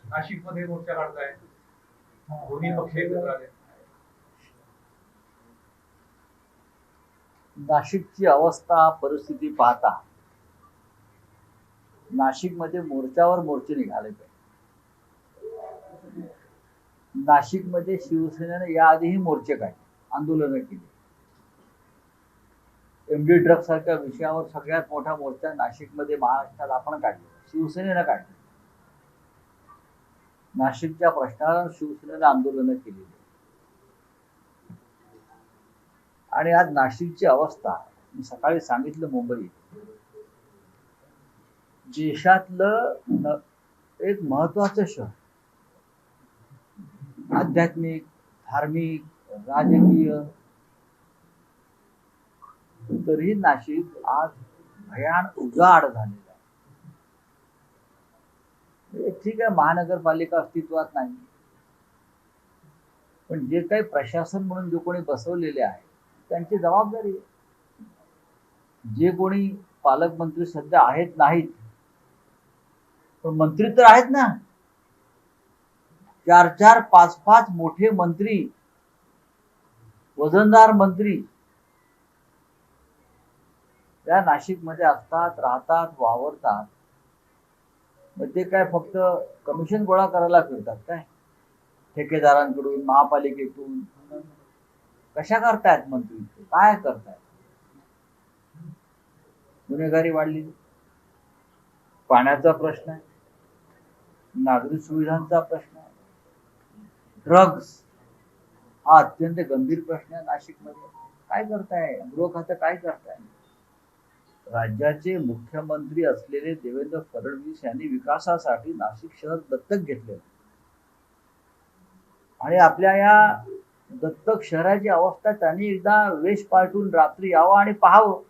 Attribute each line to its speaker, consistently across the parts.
Speaker 1: नाशिकमध्ये मोर्चा काढताय, दोन्ही पक्ष एकत्र आले.
Speaker 2: नाशिकची अवस्था परिस्थिती पाहता नाशिकमध्ये मोर्चावर मोर्चे निघाले पाहिजे. नाशिकमध्ये शिवसेनेने याआधीही मोर्चे काढले, आंदोलनं केली. MD ड्रग सारख्या विषयावर सगळ्यात मोठा मोर्चा नाशिकमध्ये महाराष्ट्रात आपण काढला, शिवसेनेनं काढला. नाशिकच्या प्रश्नावर शिवसेनेनं आंदोलनं केलेली. आणि आज नाशिकची अवस्था मी सकाळी सांगितलं, मुंबई देशातलं एक महत्वाचं शहर, आध्यात्मिक, धार्मिक, राजकीय, तरी नाशिक आज भयान उजाड झालेलं आहे. ठीक आहे, महानगरपालिका अस्तित्वात नाही, पण जे काही प्रशासन म्हणून जे कोणी बसवलेले आहे त्यांची जबाबदारी आहे. जे कोणी पालकमंत्री सध्या आहेत नाहीत, पण मंत्री तर आहेत ना. 4-4, 5-5 मोठे मंत्री, वजनदार मंत्री त्या नाशिकमध्ये असतात, राहतात, वावरतात. मग ते काय फक्त कमिशन गोळा करायला फिरतात काय? ठेकेदारांकडून, महापालिकेतून कशा करतायत मंत्री? काय करतायत? गुन्हेगारी वाढली, पाण्याचा प्रश्न आहे, नागरी सुविधांचा प्रश्न आहे, ड्रग्स हा अत्यंत गंभीर प्रश्न आहे नाशिकमध्ये. काय करताय गृह खातं? काय करताय? राज्याचे मुख्यमंत्री असलेले देवेंद्र फडणवीस यांनी विकासासाठी नाशिक शहर दत्तक घेतले आणि आपल्या या दत्तक शहराची अवस्था त्यांनी एकदा वेश पालटून रात्री यावं आणि पाहावं.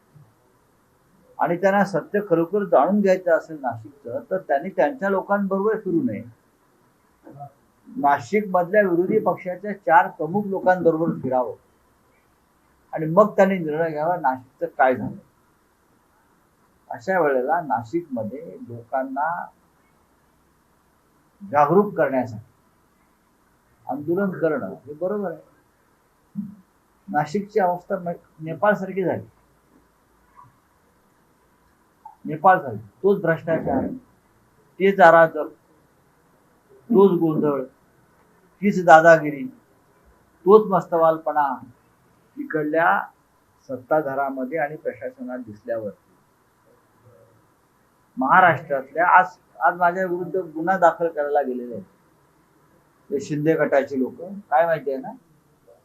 Speaker 2: आणि त्यांना सत्य खरोखर जाणून घ्यायचं असेल नाशिकचं, तर त्यांनी त्यांच्या लोकांबरोबर फिरू नये. नाशिक मधल्या विरोधी पक्षाच्या 4 प्रमुख लोकांबरोबर फिरावं आणि मग त्यांनी निर्णय घ्यावा नाशिकचं काय झालं. अशा वेळेला नाशिकमध्ये लोकांना जागरूक करण्यासाठी आंदोलन करणं हे बरोबर आहे. नाशिकची अवस्था नेपाळ सारखी झाली. नेपाळ झाली. तोच भ्रष्टाचार, तेच अराजक, तोच गोंधळ, तीच दादागिरी, तोच मस्तवालपणा इकडल्या सत्ताधारामध्ये आणि प्रशासनात दिसल्यावरती महाराष्ट्रातल्या आज माझ्या विरुद्ध गुन्हा दाखल करायला गेलेले आहेत ते शिंदे गटाचे लोक. काय माहिती आहे ना,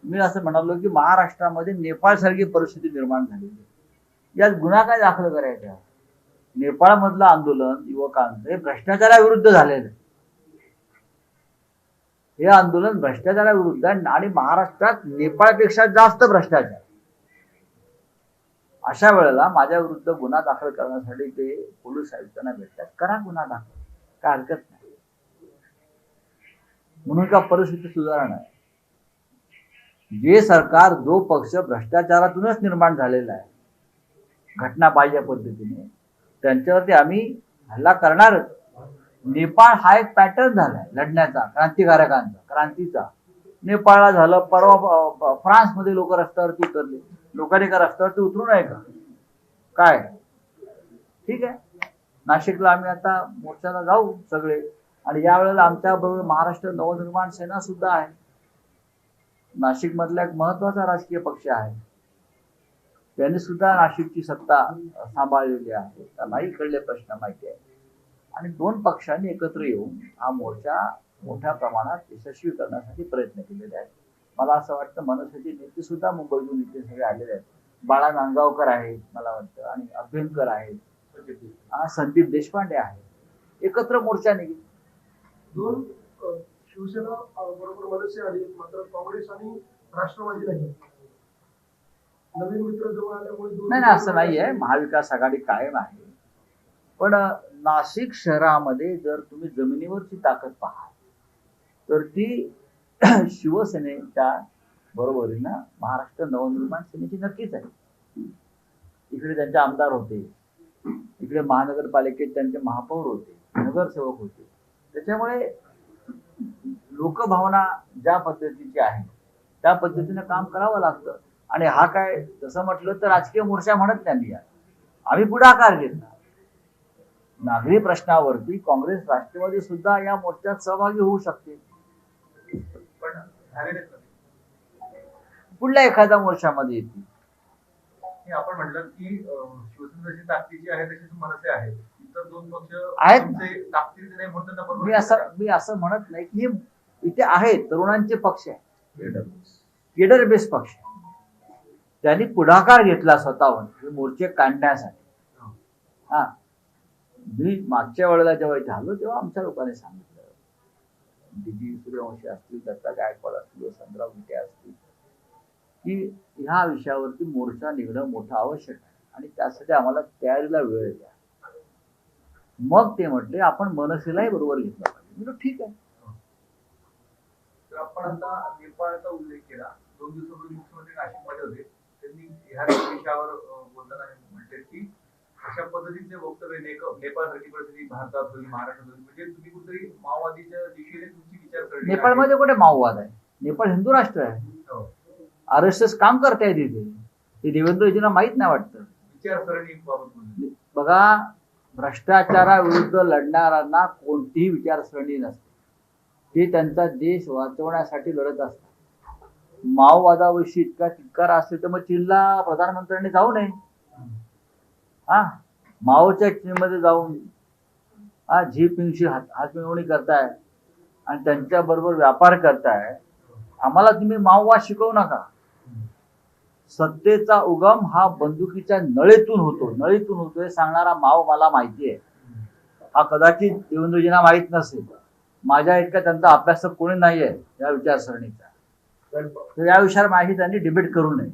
Speaker 2: मी असं म्हणालो की महाराष्ट्रामध्ये नेपाळ सारखी परिस्थिती निर्माण झालेली आहे, यात गुन्हा काय दाखल करायचा? नेपाळ मधलं आंदोलन युवकांचं हे भ्रष्टाचाराविरुद्ध झालेलं आहे. हे आंदोलन भ्रष्टाचाराविरुद्ध आणि महाराष्ट्रात नेपाळपेक्षा जास्त भ्रष्टाचार. अशा वेळेला माझ्या विरुद्ध गुन्हा दाखल करण्यासाठी ते पोलीस आयुक्तांना भेटतात. करा गुन्हा दाखल, काय हरकत नाही. म्हणून का परिस्थिती सुधारणा आहे? जे सरकार, जो पक्ष भ्रष्टाचारातूनच निर्माण झालेला आहे घटना पाहिजे पद्धतीने, त्यांच्यावरती आम्ही हल्ला करणारच. नेपाळ हा एक पॅटर्न झालाय लढण्याचा, क्रांतिकारकांचा, क्रांतीचा. नेपाळला झालं, परवा फ्रान्समध्ये लोक रस्त्यावरती उतरले. लोकांनी का रस्त्यावरती उतरू नये का? काय ठीक आहे, नाशिकला आम्ही आता मोर्चाला जाऊ सगळे. आणि यावेळेला आमच्या बरोबर महाराष्ट्र नवनिर्माण सेना सुद्धा आहे. नाशिक मधला एक महत्वाचा राजकीय पक्ष आहे, त्यांनी सुद्धा नाशिकची सत्ता सांभाळलेली आहे, त्यांना इकडले प्रश्न माहिती आहे. आणि 2 पक्षांनी एकत्र येऊन हा मोर्चा मोठ्या प्रमाणात यशस्वी करण्यासाठी प्रयत्न केलेले आहेत. मला असं वाटतं मनसेचे नेते सुद्धा मुंबईतून इथे सगळे आलेले आहेत. बाळा नांदगावकर आहेत मला वाटतं, आणि अभ्यंकर आहेत, संदीप देशपांडे आहेत. एकत्र मोर्चा निघेल.
Speaker 3: 2 शिवसेना बरोबर मनसे आली, मात्र काँग्रेस आणि राष्ट्रवादी नाही. नवीन मित्र जवळ आल्यामुळे
Speaker 2: नाही, असं नाहीये. महाविकास आघाडी कायम आहे. पण नाशिक शहरामध्ये जर तुम्ही जमिनीवरची ताकद पाहाल तर ती शिवसेनेच्या बरोबरीनं महाराष्ट्र नवनिर्माण सेनेची नक्कीच आहे. इकडे त्यांचे आमदार होते, इकडे महानगरपालिकेत त्यांचे महापौर होते, नगरसेवक होते. त्याच्यामुळे लोकभावना ज्या पद्धतीची आहे त्या पद्धतीने काम करावं लागतं. आणि हा काय तसं म्हटलं तर राजकीय मोर्चा म्हणत नाही मी. आम्ही पुढाकार घेतला. नागरी प्रश्नावरती काँग्रेस राष्ट्रवादी सुद्धा या मोर्चात सहभागी होऊ शकते.
Speaker 1: पण झाले नाहीत ना.
Speaker 2: पुढल्या एखाद्या मोर्चामध्ये येतील.
Speaker 1: हे आपण म्हटलं की शिवसेना जशी ताकदीची आहे तशीच मनसे आहे. इतर दोन पक्ष
Speaker 2: आहेत ना.
Speaker 1: तुमचे ताकदीचे नाही म्हणून त्यांना बरोबर
Speaker 2: मी असं म्हणत नाही की इथे आहेत तरुणांचे पक्ष आहे, केडर बेस पक्ष आहे. त्यांनी पुढाकार घेतला स्वतःहून हे मोर्चे काढण्यासाठी. हा, मी मागच्या वेळेला जेव्हा झालो तेव्हा आमच्या लोकांनी सांगितलं, दिदी सूर्यवंशी असतील, दत्ता गायकवाड असतील, वसंतराव विटे असतील, की ह्या विषयावरती मोर्चा निघणं मोठं आवश्यक आहे आणि त्यासाठी आम्हाला तयारीला वेळ द्या. मग ते म्हटले आपण मनसेलाही बरोबर घेतला पाहिजे. म्हणजे ठीक आहे.
Speaker 1: तर आपण आता नेपाळचा उल्लेख केला. 2 दिवसापूर्वी मुख्यमंत्री नाशिकमध्ये होते. त्यांनी ह्या विषयावर बोलताना म्हटले की अशा पद्धतीचे वक्तव्य नेपाळसारखी परिस्थिती भारतात होईल, महाराष्ट्रात होईल, म्हणजे तुम्ही कुठेतरी माओवादीच्या दिशेने तुमची विचारसरणी आहे.
Speaker 2: नेपाळमध्ये कुठे माओवाद आहे? नेपाळ हिंदू राष्ट्र आहे.
Speaker 1: हो.
Speaker 2: RSS काम करताय तिथे. ते देवेंद्रजींना माहित नाही वाटतं.
Speaker 1: विचारसरणी बाबत बोलले.
Speaker 2: बघा, भ्रष्टाचाराविरुद्ध लढणाऱ्यांना कोणतीही विचारसरणी नसते. ते त्यांचा देश वाचवण्यासाठी लढत असतात. माओवादाविषयी इतका तिटकार असेल तर मग चीनला प्रधानमंत्र्यांनी जाऊ नये. हा, माओच्या चीनमध्ये जाऊन झिपिंगशी हातमिळवणी करताय आणि त्यांच्या बरोबर व्यापार करताय. आम्हाला तुम्ही माओवाद शिकवू नका. सत्तेचा उगम हा बंदुकीच्या नळीतून होतोय सांगणारा माओ मला माहिती आहे. हा कदाचित देवेंद्रजींना माहित नसेल. माझ्या इतका त्यांचा अभ्यासक कोणी नाहीये या विचारसरणीचा. तर या विषयावर माझी त्यांनी डिबेट करू नये.